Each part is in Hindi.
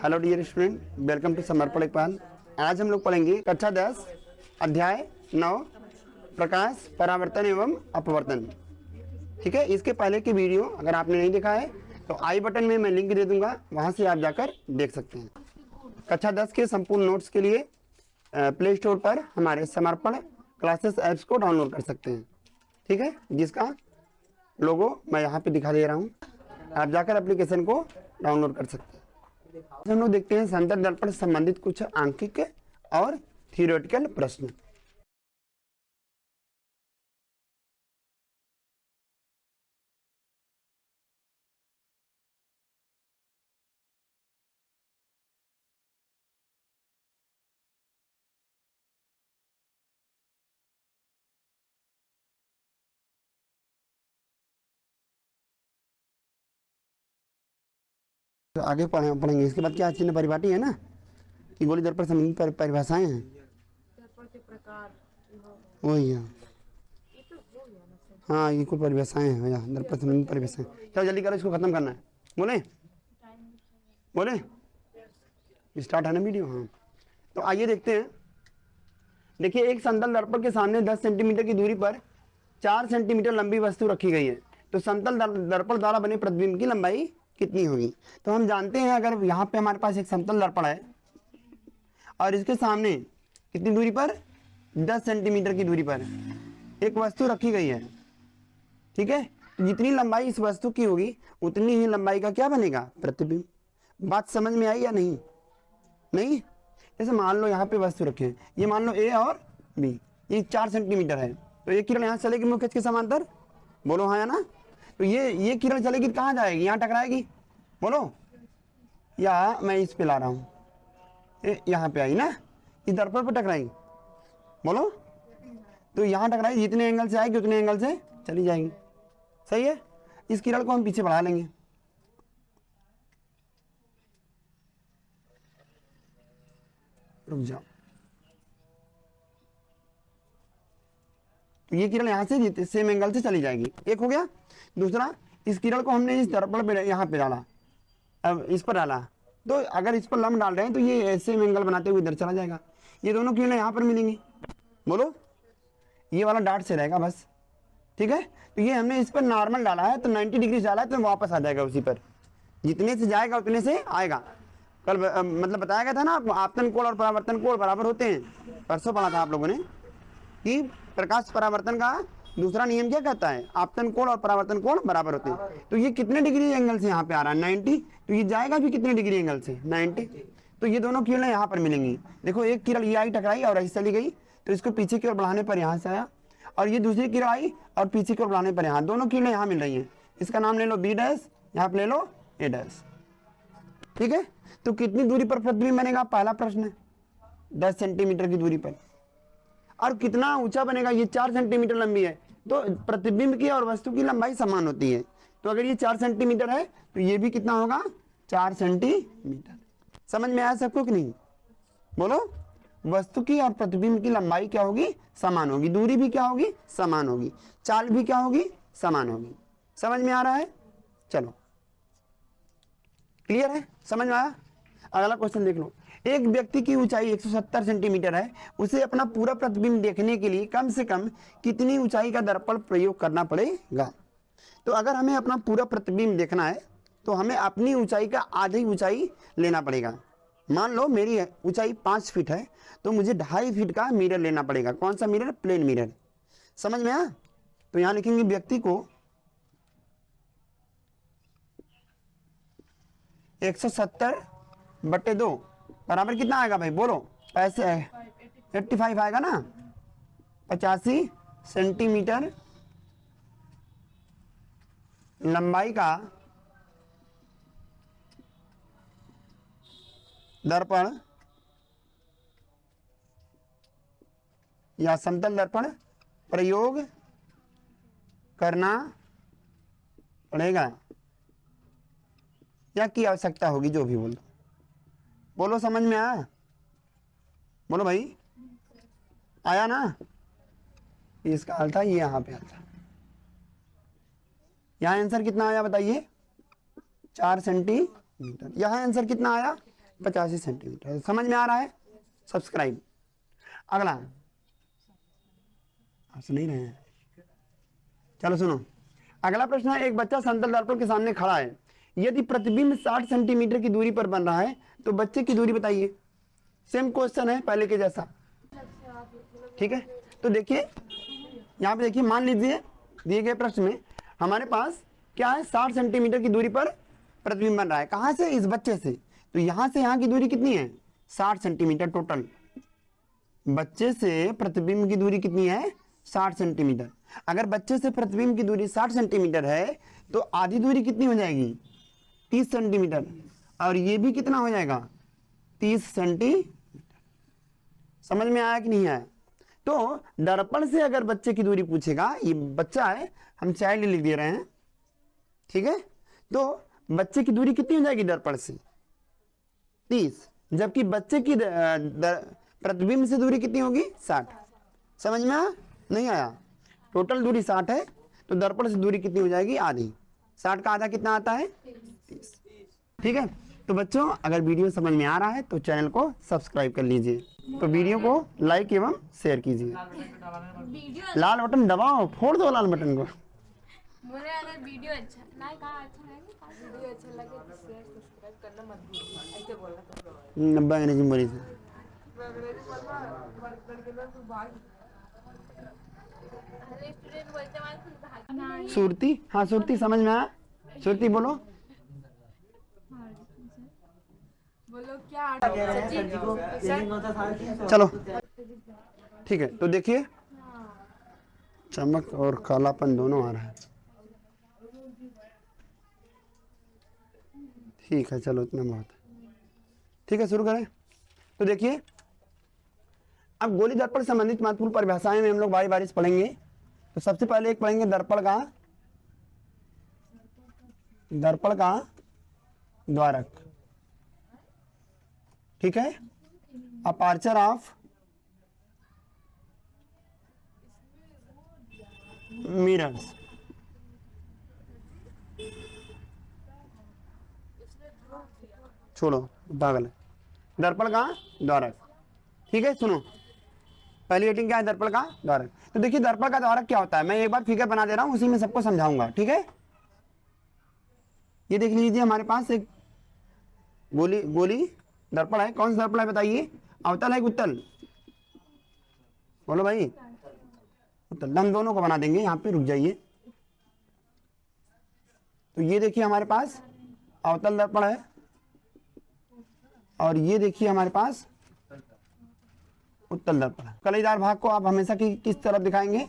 Hello dear student, welcome to Samarpan Lekhpal. आज हम लोग पढ़ेंगे कक्षा 10 अध्याय 9 प्रकाश परावर्तन एवं अपवर्तन। ठीक है, इसके पहले की वीडियो अगर आपने नहीं देखा है तो आई बटन में मैं लिंक दे दूंगा, वहां से आप जाकर देख सकते हैं। कक्षा 10 के संपूर्ण नोट्स के लिए प्ले स्टोर पर हमारे समर्पण क्लासेस ऐप्स को डाउनलोड कर सकते हैं। ठीक है, जिसका लोगो मैं यहाँ पे दिखा दे रहा हूँ, आप जाकर एप्लीकेशन को डाउनलोड कर सकते हैं। हम लोग देखते हैं संदर्भ दर्पण से संबंधित कुछ आंकिक और थियोरेटिकल प्रश्न। तो आगे पढ़ेंगे। इसके बाद क्या चिन्ह परिपाटी है ना, कि गोली दर्पण संबंधी परिभाषाएं हैं। दर्पण के प्रकार वही है, हाँ ये कुछ परिभाषाएं हैं भैया, दर्पण संबंधी परिभाषाएं। चलो जल्दी करो, इसको खत्म करना है। बोले बोले स्टार्ट है ना वीडियो। हाँ तो आइए देखते हैं। देखिए, एक समतल दर्पण के सामने 10 सेंटीमीटर की दूरी पर 4 सेंटीमीटर लंबी वस्तु रखी गई है, तो समतल दर्पण द्वारा बने प्रतिबिंब की लंबाई कितनी होगी। तो हम जानते हैं, अगर यहाँ पे हमारे पास एक समतल दर्पण है और इसके सामने कितनी दूरी पर, 10 सेंटीमीटर की दूरी पर एक वस्तु रखी गई है। ठीक है, तो जितनी लंबाई इस वस्तु की होगी उतनी ही लंबाई का क्या बनेगा, प्रतिबिंब। बात समझ में आई या नहीं? नहीं, जैसे मान लो यहाँ पे वस्तु रखे हैं, ये मान लो ए और बी, ये 4 सेंटीमीटर है, तो एक किरण यहाँ चलेगी मुख्य अक्ष के समांतर, बोलो हाँ या ना। तो ये किरण चलेगी कहाँ जाएगी, यहाँ टकराएगी, बोलो, या मैं इस पे ला रहा हूँ, यहाँ पे आई ना, इस दर्पण पर टकराएगी, बोलो। तो यहाँ टकराएगी, जितने एंगल से आएगी उतने एंगल से चली जाएगी। सही है, इस किरण को हम पीछे बढ़ा लेंगे। रुक जाओ, तो ये किरण यहाँ से सेम एंगल से चली जाएगी, एक हो गया। दूसरा, इस किरण को हमने इस दर्पण पे यहाँ पे डाला, अब इस पर डाला, तो अगर इस पर लंब डाल रहे हैं तो ये सेम एंगल बनाते हुए इधर चला जाएगा। ये दोनों किरणें यहाँ पर मिलेंगी, बोलो, ये वाला डॉट से रहेगा बस। ठीक है, तो ये हमने इस पर नॉर्मल डाला है, तो 90 डिग्री डाला है, तो वापस आ जाएगा उसी पर, जितने से जाएगा उतने से आएगा। कल मतलब बताया गया था ना आपको, आपतन कोण और परावर्तन कोण बराबर होते हैं, परसों पढ़ा था आप लोगों ने कि प्रकाश परावर्तन का दूसरा नियम क्या कहता है, आपतन कोण और परावर्तन कोण बराबर होते हैं। तो ये कितने डिग्री एंगल से यहाँ पे आ रहा है, 90, तो ये जाएगा भी कितने डिग्री एंगल से, 90। तो ये दोनों किरणें यहाँ पर मिलेंगी। देखो, एक किरण ये आई टकराई और ऐसे चली गई, तो इसको पीछे की ओर बढ़ाने पर यहाँ से आया, और ये दूसरी किरण आई और पीछे की ओर बढ़ाने पर यहाँ, दोनों किरणें यहाँ मिल रही हैं। इसका नाम ले लो बी डैश, यहाँ पे ले लो ए डैश। ठीक है, तो कितनी दूरी पर प्रतिबिंब बनेगा, पहला प्रश्न है, 10 सेंटीमीटर की दूरी पर। और कितना ऊंचा बनेगा, ये 4 सेंटीमीटर लंबी है, तो प्रतिबिंब की और वस्तु की लंबाई समान होती है। तो अगर ये 4 सेंटीमीटर है तो ये भी कितना होगा, 4 सेंटीमीटर। समझ में आया सबको कि नहीं, बोलो। वस्तु की और प्रतिबिंब की लंबाई क्या होगी, समान होगी, दूरी भी क्या होगी, समान होगी, चाल भी क्या होगी, समान होगी। समझ में आ रहा है? चलो, क्लियर है, समझ में आया? अगला क्वेश्चन देख लो। एक व्यक्ति की ऊंचाई 170 सेंटीमीटर है, उसे अपना पूरा प्रतिबिंब देखने के लिए कम से कम कितनी ऊंचाई का दर्पण प्रयोग करना पड़ेगा। तो अगर हमें अपना पूरा प्रतिबिंब देखना है तो हमें अपनी ऊंचाई का आधी ऊंचाई लेना पड़ेगा। मान लो मेरी ऊंचाई 5 फीट है, तो मुझे 2.5 फीट का मिरर लेना पड़ेगा। कौन सा मिरर, प्लेन मिरर। समझ में आया? तो यहां लिखेंगे व्यक्ति को 170/2 बराबर कितना आएगा भाई, बोलो, पैसे 85 आएगा ना, 85 सेंटीमीटर लंबाई का दर्पण या समतल दर्पण प्रयोग करना पड़ेगा या की आवश्यकता होगी, जो भी बोलो, बोलो। समझ में आया, बोलो भाई, आया ना? इसका हल था, ये यहाँ पे आता। यहाँ आंसर कितना आया बताइए, 4 सेंटीमीटर। यहाँ आंसर कितना आया, 85 सेंटीमीटर। समझ में आ रहा है? सब्सक्राइब। अगला आप सुन नहीं रहे हैं? चलो सुनो, अगला प्रश्न है, एक बच्चा समतल दर्पण के सामने खड़ा है, यदि प्रतिबिंब 60 सेंटीमीटर की दूरी पर बन रहा है तो बच्चे की दूरी बताइए। सेम क्वेश्चन है पहले के जैसा, ठीक है। तो देखिए यहाँ पे देखिए, मान लीजिए दिए गए प्रश्न में हमारे पास क्या है, 60 सेंटीमीटर की दूरी पर प्रतिबिंब बन रहा है। कहाँ से? इस बच्चे से। तो यहाँ से यहाँ की दूरी कितनी है? 60 सेंटीमीटर टोटल। बच्चे से प्रतिबिंब की दूरी कितनी है? 60 सेंटीमीटर। अगर बच्चे से प्रतिबिंब की दूरी 60 सेंटीमीटर है तो आधी दूरी कितनी हो जाएगी? 30 सेंटीमीटर। और ये भी कितना हो जाएगा? 30 सेंटीमीटर। समझ में आया कि नहीं आया? तो दर्पण से अगर बच्चे की दूरी पूछेगा, ये बच्चा है, हम चाइल्ड लिख दे रहे हैं, ठीक है। तो बच्चे की दूरी कितनी हो जाएगी दर्पण से? 30। जबकि बच्चे की प्रतिबिंब से दूरी कितनी होगी? 60। समझ में आया? नहीं आया? टोटल दूरी 60 है तो दर्पण से दूरी कितनी हो जाएगी? आधी। 60 का आधा कितना आता है? 30। ठीक है। तो बच्चों, अगर वीडियो समझ में आ रहा है तो चैनल को सब्सक्राइब कर लीजिए, तो वीडियो को लाइक एवं शेयर कीजिए। लाल बटन दबाओ, फोड़ दो लाल बटन को। बोले अगर वीडियो अच्छा लाइक अच्छा लगे, वीडियो अच्छा लगे तो शेयर सब्सक्राइब करना मत भूलिए। ऐसे बोलना तो 90 अंग्रेजी बोली थी। अंग्रेजी बोलना वर्क करके ना तू भाग। अरे स्टूडेंट बोलते हैं तू भाग। सुरती, हाँ सुरती, समझ में आया? सुरती बोलो। बोलो क्या? चलो ठीक है। तो देखिए, चमक और कालापन दोनों आ रहा है। ठीक है, चलो इतना बहुत है। ठीक है, शुरू करें। तो देखिए, अब गोली दर्पण से संबंधित महत्वपूर्ण परिभाषाएं में हम लोग बारी बारी से पढ़ेंगे। तो सबसे पहले एक पढ़ेंगे दर्पण का द्वारक, ठीक है। अपार्चर ऑफ मिरर्स, छोड़ो पागल है। दर्पण का द्वारक, ठीक है। सुनो, पहली रेटिंग क्या है? दर्पण का द्वारक। तो देखिए, दर्पण का द्वारक क्या होता है, मैं एक बार फिगर बना दे रहा हूं, उसी में सबको समझाऊंगा, ठीक है। ये देख लीजिए, हमारे पास एक गोली दर्पण है। कौन सा दर्पण है बताइए? अवतल है कि उत्तल? बोलो भाई। उत्तल। हम दोनों को बना देंगे, यहाँ पे रुक जाइए। तो ये देखिए हमारे पास अवतल दर्पण है, और ये देखिए हमारे पास उत्तल दर्पण है। कलीदार भाग को आप हमेशा किस तरफ दिखाएंगे?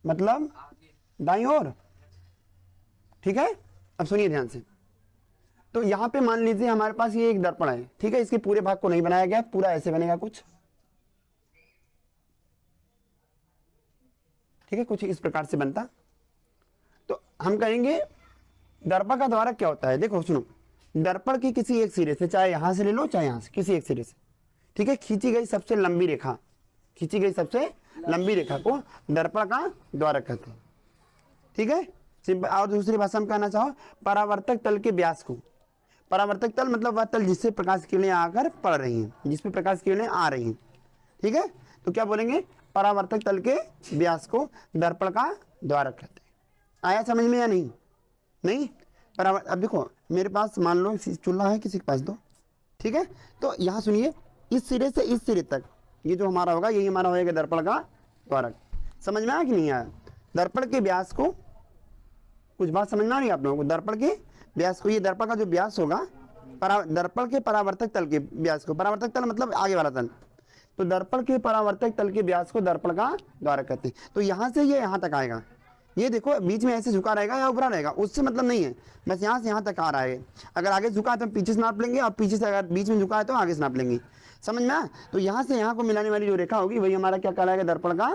मतलब दाईं ओर, ठीक है। अब सुनिए ध्यान से। तो यहाँ पे मान लीजिए हमारे पास ये एक दर्पण है, ठीक है। इसके पूरे भाग को नहीं बनाया गया, पूरा ऐसे बनेगा कुछ, ठीक है, कुछ इस प्रकार से बनता। तो हम कहेंगे दर्पण का द्वारक क्या होता है। देखो सुनो, दर्पण की किसी एक सिरे से, चाहे यहां से ले लो चाहे यहां से, किसी एक सिरे से, ठीक है, खींची गई सबसे लंबी रेखा को दर्पण का द्वारक कहते हैं, ठीक है। और दूसरी भाषा में कहना चाहो, परावर्तक तल के व्यास को। परावर्तक तल मतलब वह तल जिससे प्रकाश किरणें आकर पड़ रही हैं, जिसमें प्रकाश किरणें आ रही हैं, ठीक है। तो क्या बोलेंगे? परावर्तक तल के व्यास को दर्पण का द्वारक कहते हैं। आया समझ में या नहीं? नहीं? अब देखो, मेरे पास मान लो चूल्हा है, किसी के पास दो, ठीक है। तो यहाँ सुनिए, इस सिरे से इस सिरे तक ये जो हमारा होगा, यही हमारा होगा दर्पण का द्वारक। समझ में आया कि नहीं आया? दर्पण के व्यास को, कुछ बात समझ में आ रही है आप लोगों को? दर्पण के व्यास को, ये दर्पण का जो व्यास होगा, दर्पण के परावर्तक तल के व्यास को, परावर्तक तल मतलब आगे वाला तल, तो दर्पण के परावर्तक तल के व्यास को दर्पण का द्वारक कहते हैं। तो यहाँ से ये यहाँ तक आएगा, ये देखो बीच में ऐसे झुका रहेगा या ऊपरा रहेगा, उससे मतलब नहीं है, बस यहाँ से यहाँ तक आ रहा है। अगर आगे झुका है तो पीछे से नाप लेंगे, और पीछे से अगर बीच में झुका है तो आगे से नाप लेंगे। समझ में आया? तो यहाँ से यहाँ को मिलाने वाली जो रेखा होगी वही हमारा क्या कहलाएगा? दर्पण का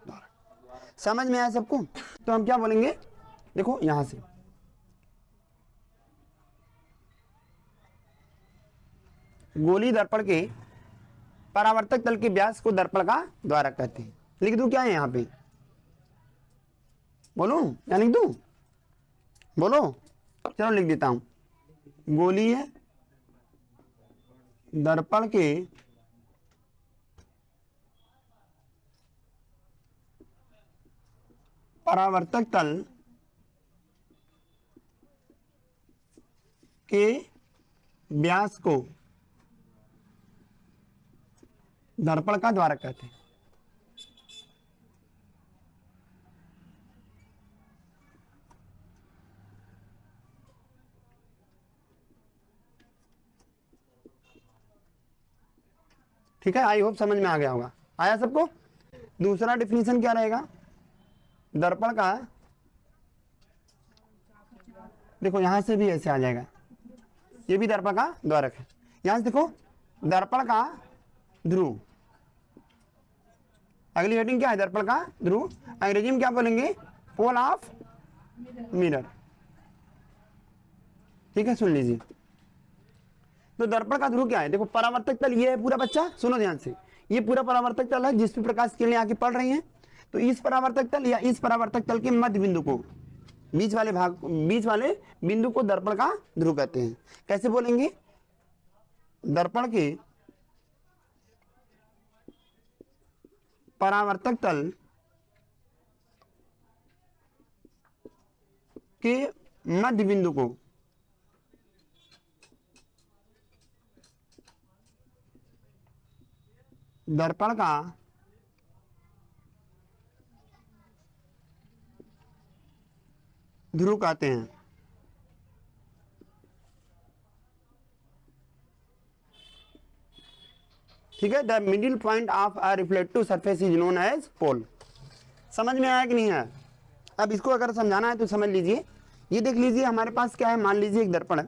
द्वारक। समझ में आया सबको? तो हम क्या बोलेंगे? देखो यहां से गोली दर्पण के परावर्तक तल के व्यास को दर्पण का द्वारक कहते हैं। लिख दूं क्या है यहाँ पे? बोलो, क्या लिख दूं? बोलो। चलो लिख देता हूं। गोली है दर्पण के परावर्तक तल के व्यास को दर्पण का द्वारक कहते हैं। ठीक है, आई होप समझ में आ गया होगा। आया सबको? दूसरा डिफिनीशन क्या रहेगा दर्पण का? देखो यहां से भी ऐसे आ जाएगा, ये भी दर्पण का द्वारक है। यहां से देखो दर्पण का ध्रुव, अगली हेडिंग क्या है? दर्पण का ध्रुव। अंग्रेजी में क्या बोलेंगे? Pole of mirror. ठीक है, सुन लीजिए। तो दर्पण का ध्रुव क्या है? देखो परावर्तक तल ये है पूरा, बच्चा सुनो ध्यान से, ये पूरा परावर्तक तल है जिस पे प्रकाश किरणें आके पड़ रही हैं। तो इस परावर्तक तल या इस परावर्तक तल के मध्य बिंदु को, बीच वाले बिंदु को दर्पण का ध्रुव कहते हैं। कैसे बोलेंगे? दर्पण के परावर्तक तल के मध्य बिंदु को दर्पण का ध्रुव कहते हैं। ठीक है, the middle point of a reflective surface is known as pole. समझ में आया कि नहीं है? अब इसको अगर समझाना है तो समझ लीजिए। ये देख लीजिए हमारे पास क्या है, मान लीजिए एक दर्पण है,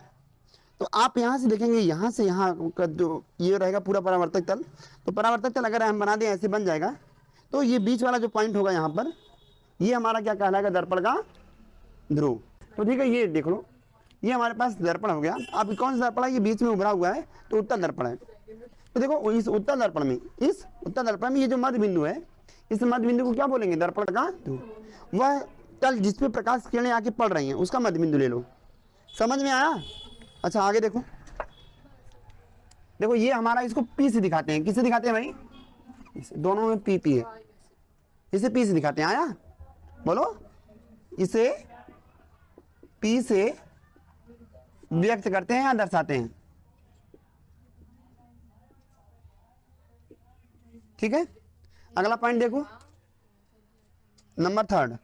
तो आप यहां से देखेंगे, यहां से यहां का जो ये रहेगा पूरा परावर्तक तल। तो परावर्तक तल अगर हम बना दें ऐसे बन जाएगा, तो ये बीच वाला जो पॉइंट होगा यहाँ पर, ये हमारा क्या कहलाएगा? दर्पण का ध्रुव। तो ठीक है, ये देख लो, ये हमारे पास दर्पण हो गया। अब कौन सा दर्पण है? ये बीच में उभरा हुआ है, तो उत्तल दर्पण है। तो देखो इस उत्तल दर्पण में ये जो मध्य बिंदु है, इस मध्य बिंदु को क्या बोलेंगे? दर्पण का ध्रुव। वह तल जिसपे प्रकाश किरणें आके पड़ रही हैं उसका मध्य बिंदु ले लो। समझ में आया? अच्छा आगे देखो, देखो ये हमारा, इसको पी से दिखाते हैं। किससे दिखाते हैं भाई? दोनों में पी पी है, इसे पी से दिखाते हैं। आया? बोलो, इसे पी से व्यक्त करते हैं या दर्शाते हैं। ठीक है, अगला पॉइंट देखो, नंबर 3।